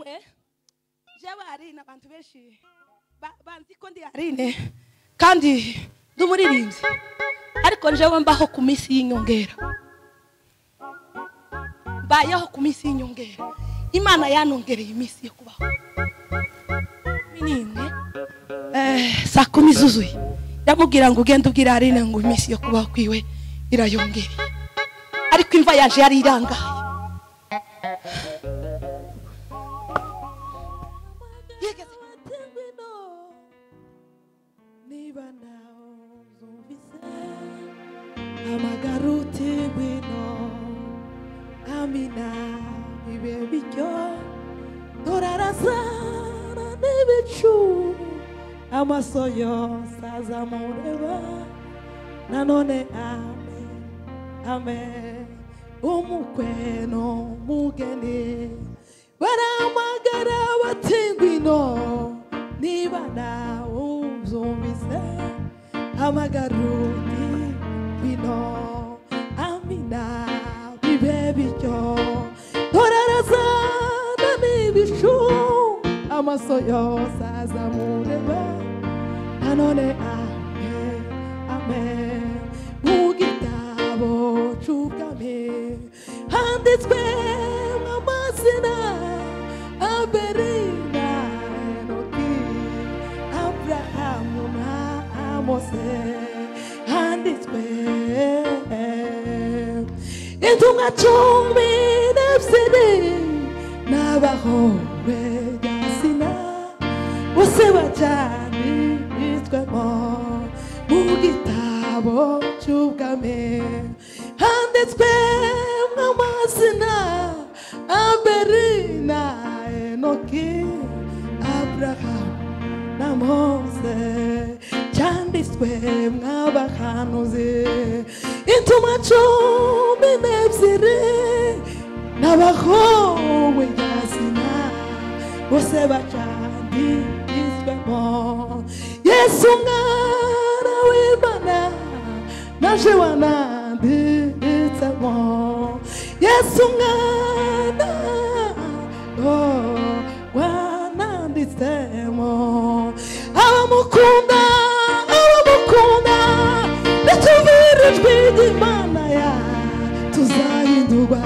rimwe jewe Aline abantu benshi banzi ko ndi Aline kandi ndumuririmbyi ariko jewe mbaho ku minsi y'inyongera bayeho ku minsi y'inyongera Imana yanongereye iminsi yo kubaho minimwe saa 10 zuzuye yamubwira ngo ugende ubwira Aline ngo iminsi yo kubaho kwiwe irayongereye ariko imva yaje yari irangaye Amagaruti wino Amina ibebikyo Dorarasana nibichu Amasoyo sazamureba Nanone amen Amen Umukweno mugeni Baramagara batingwino Nibana uzumvise Amagaruti wino Amina bibebikyo Dorarasana nibishu Amasoyo sazamureba Nanone amen Amen Mugitabo chukame Handitswe amazina Aberina Enoki Abrahamu na Mose Handitswe Intunga chumi nefsini Nabahowe jasina Bose bajani itwemo Mugitabo chukame Handitswe amazina Aberina Enoki Abraham na Mose Chanditswe mw'abahanuzi Intuma cumi n'ebyiri N'abahowe jasina Bose bacanditswemo Yesu mwana w'Imana Naje wananditsemo Yesu mwana wananditsemo Abamukunda Netuvire ijwi ry'Imana ya Tuzahindurwa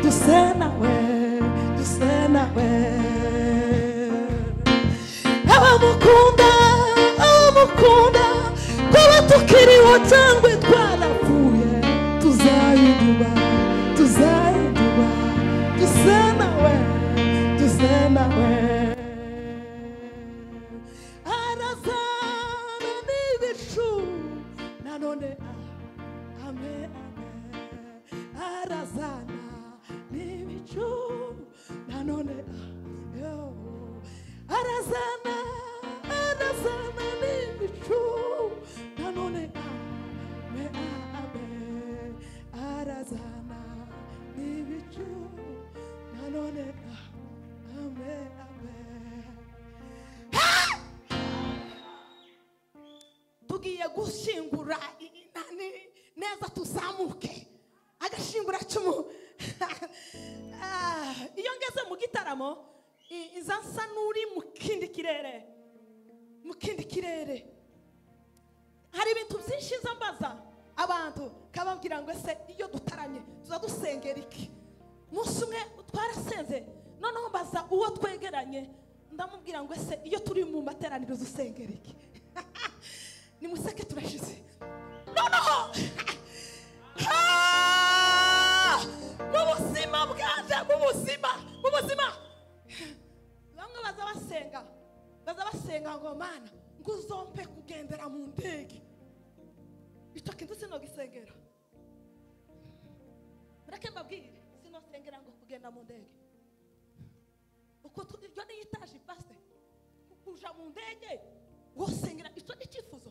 Duse nawe Abamukunda Kuba tukiriho cyangwa twarapfuye Tuzahindurwa Duse nawe Arazana n'ibishu Nanone amen Arazana n'ibicu Nanone Arazana n'ibicu Nanone amen Arazana n'ibicu Nanone amen Tugiye gushingura neza tuzamuke agashingura cumu iyo ngeze mu gitaramo izansa nuri mu kindi kirere hari ibintu byinshi zambaza abantu kababwira ngo ese iyo dutaranye tuzadusengera iki munsi umwe twarasenze noneho mbaza uwo twegeranye ndamubwira ngo ese iyo turi mu materaniro dusengera iki nimuseke turashize noneho mu buzima bwanje mu buzima bamwe baza basenga ngo Mana ngo uzompe kugendera mu ndege icyo kintu sinogisengera mureke mbabwire sinosengera ngo kugenda mu ndege uko turyo niyitaje paste kuja mu ndege wosengera icyo icyifuzo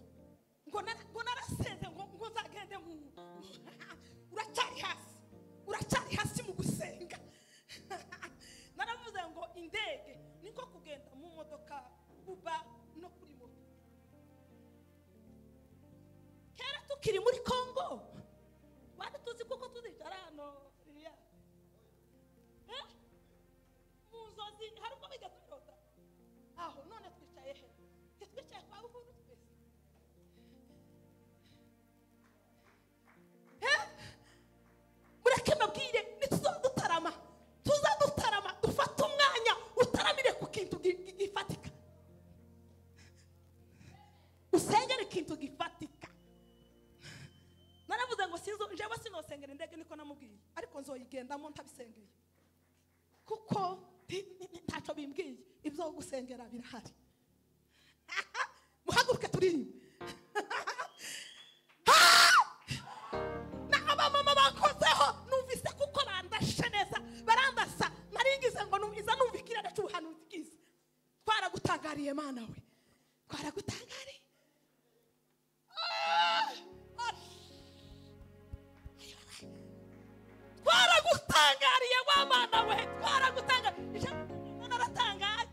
ngo narasenze ngo nzagende mu uracyari hasi mu gusenga naravuze ngo indege niko kugenda mu modoka uba no kuri moto kera tukiri muri Kongo wari tuzi kuko tuzicara hano hari ubwo bijya turota aho none twicaye he twicaye kwa ubuntu twese mureke mbabwire nituzodutarama tuzadutarama dufata umwanya utaramire ku kintu gifatika usengere ikintu gifatika naravuze ngo jewe sinosengera indege niko namubwiye ariko nzoyigendamo ntabisengeye kuko ntacyo bimbwiye ibyo gusengera birahari muhaguruke turirimbe n'abamama bakozeho numvise kuko bandashe neza barandasa naringize ngo numviza numvikira cy'ubuhanuzi bwiza twaragutangariye mana we twaragutangariye twaragutangariye wa mana we twaragutangariye naratangaye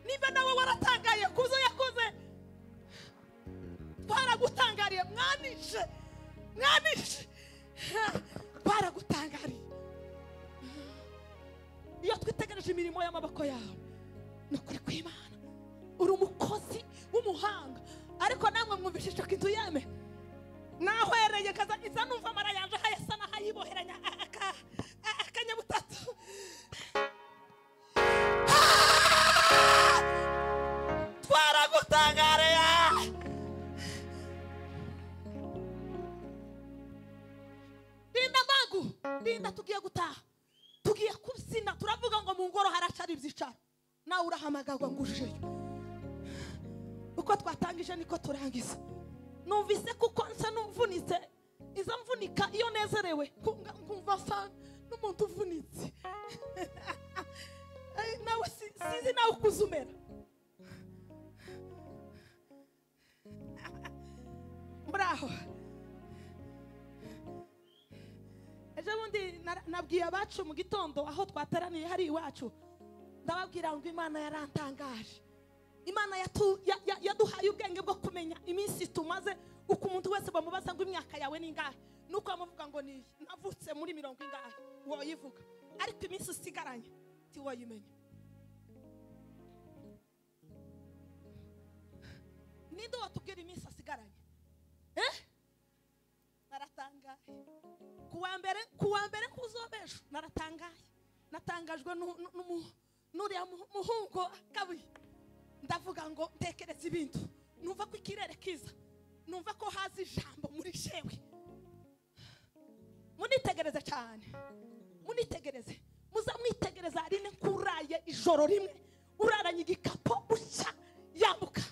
niba nawe waratangaye kuzo yakoze twaragutangariye mwanishe twaragutangariye iyo twitegereje imirimo y'amaboko yawe nukuri kw'Imana uri umukozi w'umuhanga ariko namwe mwumvishije kintu yeme nahwereye kaza iza numva amara yanje hayasa na hayiboheranya akanyabutatu twaragutangariye Linda tugiye gutaha tugiye kubyina turavuga ngo mu ngoro haracari ibyicaro nawe urahamagagwa ngo ujeyo uko twatangije niko turangiza numvise kuko nsa numvunitse iza mvunika iyo nezerewe kumva sa n'umuntu uvunitse nawe sizi nawe ukuzumera muraho ejo bundi nabwiye abacu mu gitondo aho twateraniye hari iwacu ndababwira ngo Imana yarantangaje Imana yaduhaye ubwenge bwo kumenya iminsi tumaze uko umuntu wese bamubaza ngo imyaka yawe ni ingahe nuko amuvuga ngo ni navutse muri 70 ingahe woyivuga ariko iminsi usigaranye ti woyimenya nindo watubwira iminsi asigaranye naratangaye kuwa mbere kuzobesho naratangaye natangajwe n'uriya muhungu kabiri ndavuga ngo ntekereza ibintu numva ko ikirere kiza numva ko hazi ijambo muri shewe munitegereze cyane munitegereze muzamwitegereza arine kuraye ijoro rimwe uraranye igikapo uca yambuka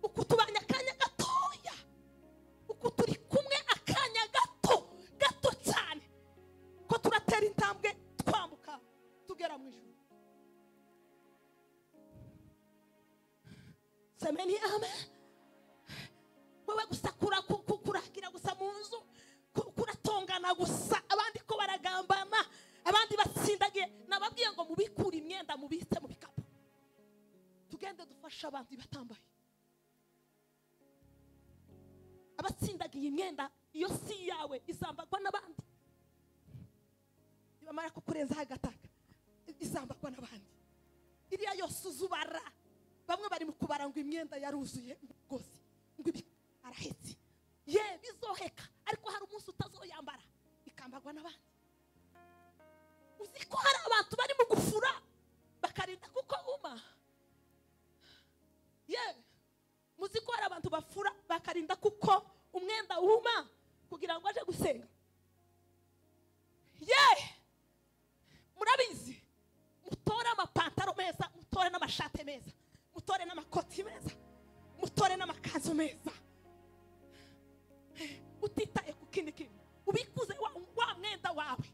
ukutubanya akanya gatoya ukuturi kumwe akanya gato cyane ko turatera intambwe twambuka tugera mu ijuru semeni amen wewe gusa kurakira gusa mu nzu kuratongana gusa abandi ko baragambana abandi batsindagiye nababwiye ngo mubikura imyenda mubitse mu bikapu tugende dufasha abandi batambaye abatsindagiye imyenda iyo si yawe izambagwa n'abandi ibamara kukurenza hagataka izambagwa n'abandi iriya yose uzubara bamwe bari mu kubara ngo imyenda yaruzuye gose ngo arahetse ye bizoheka ariko hari umunsi utazoyambara ikambagwa n'abandi uziko hari abantu bari mu gufura bakarinda kuko uma ye muziko hari abantu bafura bakarinda kuko umwenda uma kugira ngo aje gusenga ye murabizi mutore amapantaro meza mutore n'amashate meza mutore n'amakoti meza mutore n'amakanzu meza utitaye ku kindi kintu ubikuze wa mwenda wawe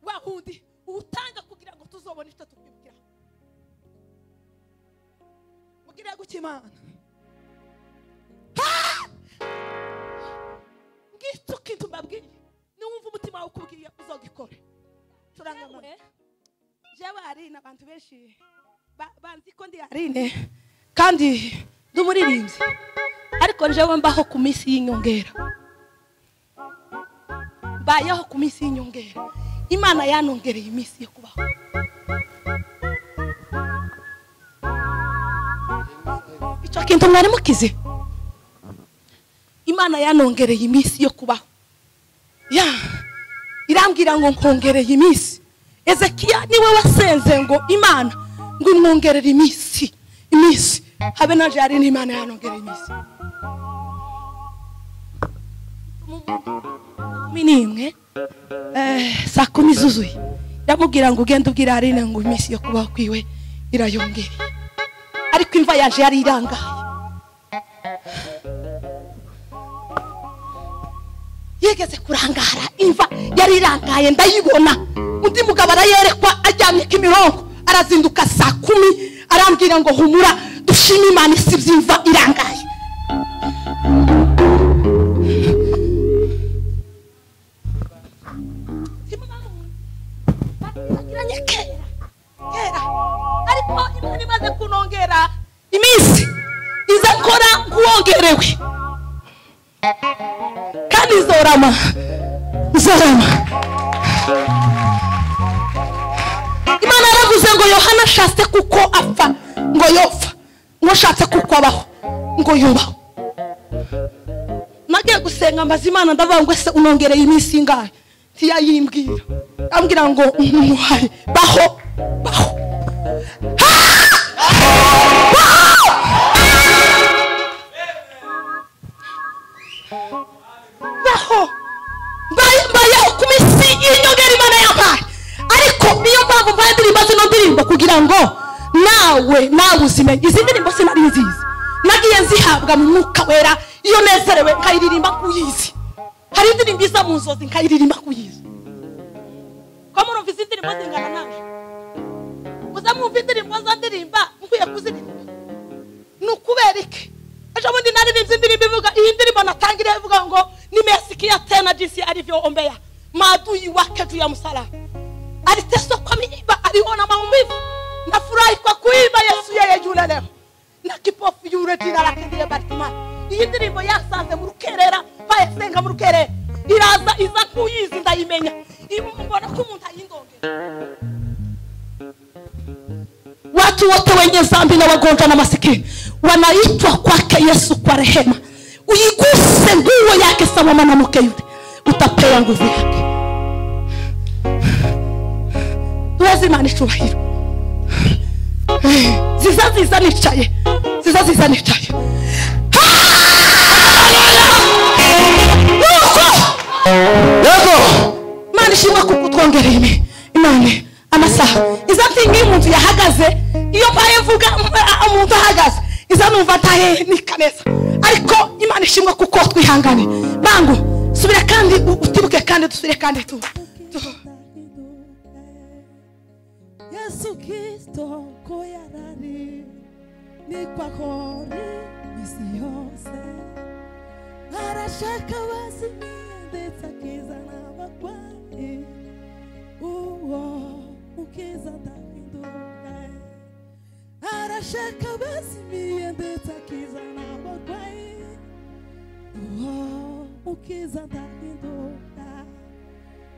wa hundi utanga kugira ngo tuzobone icyo tukwibukira mugira gukimana ngicyo kintu mbabwiye niwumva umutima wawe ukubwiye uzogikore turangamwe jewe ari n'abantu benshi banzi ko ndi Arine kandi ndumuririmbyi ariko jewe mbaho ku minsi y'inyongera bayeho ku minsi y'inyongera Imana yanongereye iminsi yo kubaho. Icyo kintu mwari mukize. Imana yanongereye iminsi yo kubaho. Ya irambwira ngo nkongereye iminsi. Ezekiya niwe wasenze ngo Imana ngo imwongerere iminsi. Habe naje ari n'Imana yanongereye iminsi. Minimwe saa 10 zuzuye yamubwira ngo ugende ubwira Aline ngo iminsi yo kubaho kwiwe irayongereye. Ariko imva yaje yari irangaye. Yegeze kurangara imva yari irangaye ndayibona. Undi mugabo arayerekwa ajyamye Kimironko arazinduka saa 10 arambwira ngo humura dushime Imana isibye imva irangaye. Kera ariko Imana imaze kunongera iminsi iza nkora kuwongerewe kandi zorama. Imana yaravuze ngo Yohana ashatse kuko apfa ngo yopfa, ngo ashatse kuko abaho ngo yubaho. Nagiye gusenga mbaza Imana ndavuga ngo ese unongereye iminsi ingahe? Tiyayimbwira ambwira ngo umuhaye baho. Bayo kumisi inyongera Imana yampaye. Ariko niyo mpamvu mvaye ndirimba zino ndirimbo kugira ngo nawe uzimenye. Izi ndirimbo sinari nziza, nagiye nzihabwa mu Mwuka Wera. Iyo nezerewe nkayiririmba kuyizi. Hari indirimbo iza mu nzozi nkayiririmba kuyizi. Ko murumva izi ndirimbo zingana naje uza mwumva indirimbo za ndirimba nkwiye kuziririmba. Nukubera iki? Aje bundi naririmbye indirimbo ivuga iyi ndirimbo natangiriye ivuga ngo nimesikia tena jinsi alivyoombea maadui wake juu ya msalaba. Aliteswa kwa miiba, aliona maumivu. Nafurahi kwa kuimba Yesu yeye yule leo. Na kipofu yule jina lake ndiye Bartimayo. Iyi ndirimbo yasanze mu rukerera bayesenga mu rukerera. Iraza iza kuyizi ndayimenya. Mbona ko umuntu ayindongera. Watu wote wenye dhambi na wagonjwa na masikini wanaitwa kwake Yesu kwa rehema. Uiguse nguo yake sawa mwanamke yule, utapewa nguvu yake. Lazima nichubahiro. Zizazi nichaye. Yego mani shimwe kukutwongereye Imana amasaha izati nk'umuntu yahagaze. Iyo mpaye mvuga umuntu ahagaze iza numva tahe nikaneza. Ariko Imana ishimwe kuko twihangane. Bangu subira kandi utibuke kandi dusubire kandi tu Yesu Kristo ko yarari ni kwa kore isi yose arashaka bazimie ndetse akizana abagwayi uwo ukiza ndahinduka. Arashaka bazimie ndetse akizana abagwayi uwo ukiza ndahinduka.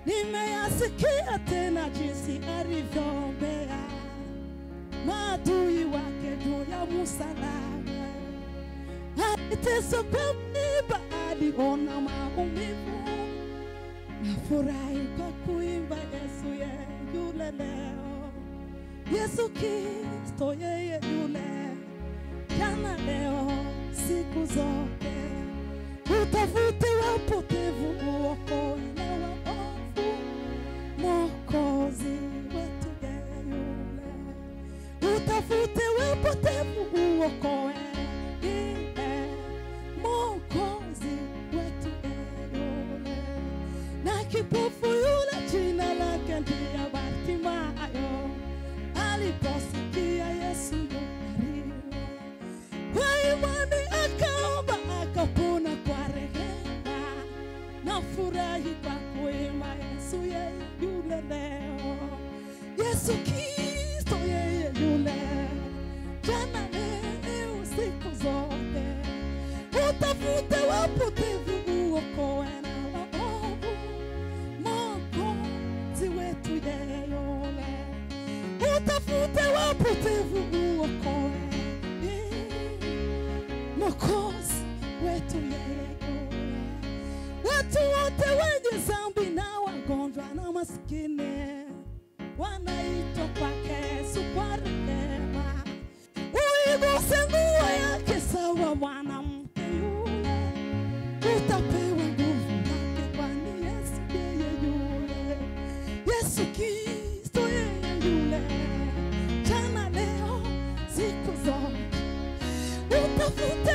Nimeyasikia tena jinsi alivyoombea maadui wake juu ya msalaba. Aliteswa kwa miiba, aliona maumivu. Nafurahi kwa kuimba Yesu yeye yule leo. Yesu Kristo yeye yule jana leo siku zote. Utafute wapotevu uokoe na waovu. Mwokozi wetu yeye yule. Utafute wapotevu uokoe. Mwokozi wetu yeye yule. Na kipofu yule jina lake ndiye Bartimayo. Aliposikia Yesu yule kwa imani akaomba akapona kwa rehema. Nafurahi kwa kuimba Yesu yeye yule leo. Yesu Kristo yeye yule jana leo siku zote. Utafute wapotevu uokoe na waovu. Mwokozi wetu Mwokozi wetu yeye yule. Watu wote wenye dhambi na wagonjwa na maskini wanaitwa kwake Yesu kwa rehema. Uiguse nguo yake sawa mwanamke yule, utapewa nguvu yake kwani Yesu yeye yule. Yesu Kristo yeye yule, jana leo siku zote. Utafute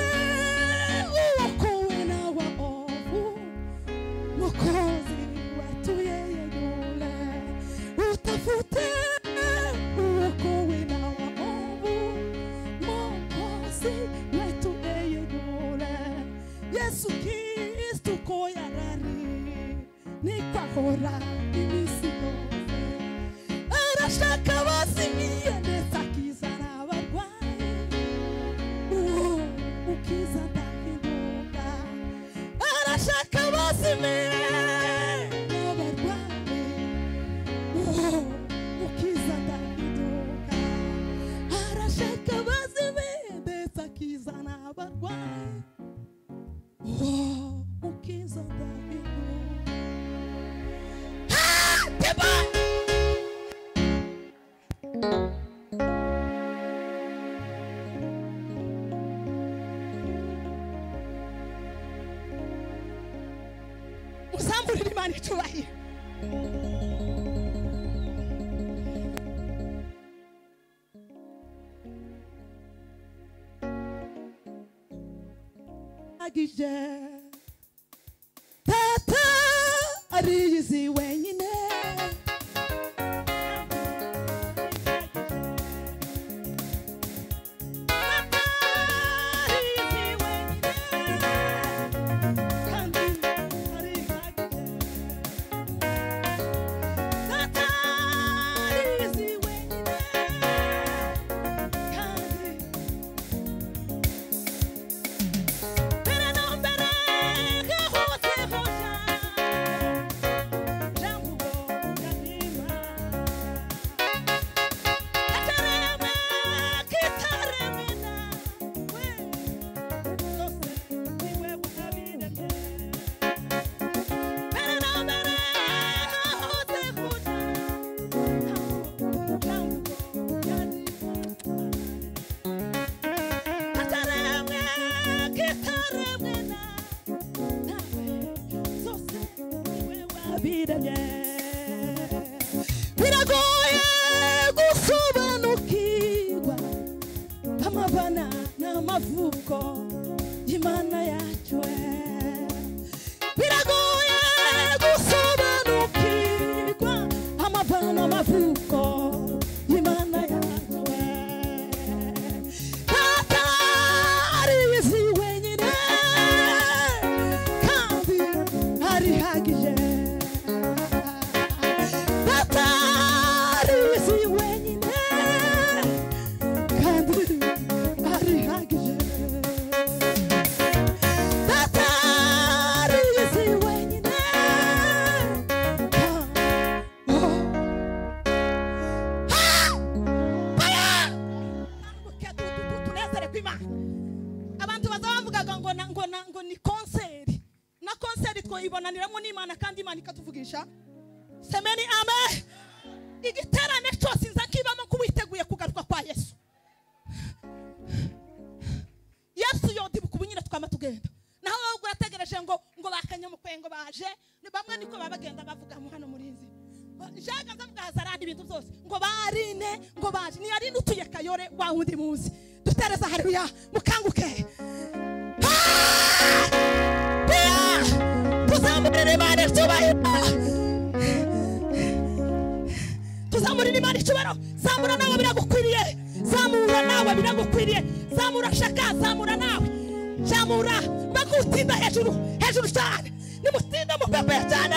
uokowe na waovu, Mwokozi wetu yeye yule. Utafute uokowe na waovu, Mwokozi wetu yeye yule. Yesu Kristo koyarari nikwahora imisinose, arashaka bazimiye ndetse akizana abarwayi. Ukiza ndahinduka, arashaka bazimiye n'abarwayi. Ukiza ndahinduka, arashaka bazimiye ndetse akizana abarwayi. Ukiza ndahinduka. Uzamurira Imana icyubahiro. Agije Tata ariyizi wenyine, biragoye gusobanukirwa amabana n'amavuko y'Imana yacu. Biragoye gusobanukirwa amabana n'amavuko y'Imana yacu. Tata ariyizi wenyine kandi arihagije. Abantu bazavugaga ngo ni konseri na konseri twoyibonaniramo n'Imana kandi Imana ikatuvugisha. Semeni amen. Igiterane cyose nza kibamo kubiteguye kugaruka kwa Yesu. Yesu yodibuka ubunyine twama tugenda. Naho ubwo yategereje ngo bakanyamukwengo baje, bamwe niko babagenda bavuga mu hano murinzi. Jaga ndavuga hazarandi ibintu byose ngo barine ngo baje ni ari nutuye kayore wa wundi muzi. Dutereza haleluya mukanguke. Tuzamurire Imana icyubahiro. Tuzamurire Imana icyubahiro. Zamura nawe biragukwiriye. Zamura nawe biragukwiriye. Zamura shaka, zamura nawe. Zamura bagutinda hejuru cyane. Nimutinda mu pepe cyane.